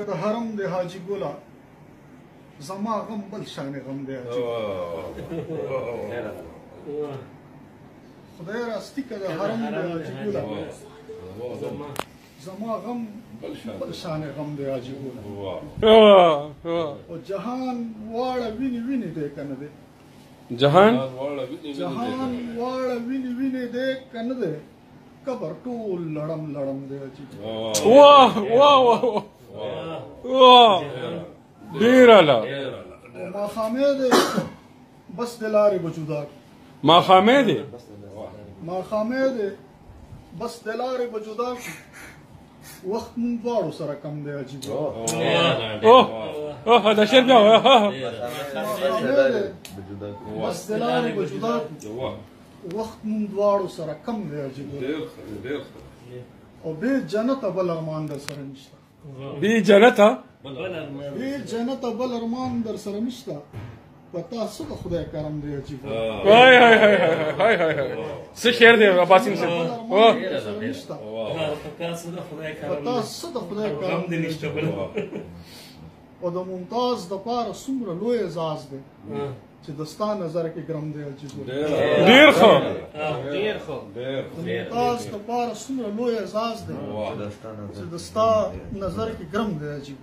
که د حرم د حاجي ګله زما غم بل شان غم دی خدای راستی که د حرم د حاجي ګله زما غم بل شان غم دی حاجي ګله او جهان واړه ویني ویني دی کنه دی جهان واړه ویني ویني دی کنه دی قبر ټول لړم لړم دی حاجي واه واه واه ډیر اعلی ما خامې دی بس د لارې بجودا ما خامې دی بس د لارې بجودا وخت مون دواړو سره کم دی عجیب اوه دا شعر بیا بس د لارې بجودا وخت مون دواړو سره کم دی عجیب او بې جنته بل ارمان در سره نشته بې جنته بل ارمان در سره نشته په تاسو د خدای کرم دی عجیب هاي هاي هاي هاي هاي څه شعر دی عباسین صاحب په تاسو د خدای کرم دی نشته او د ممتاز د پاره څومره لوی اعزاز دی چې دستا نظر کې ګرم دی عجیب ډیر ښه ممتاز د پاره څومره لوی اعزاز دی چې دستا نظر کې ګرم دی عجیب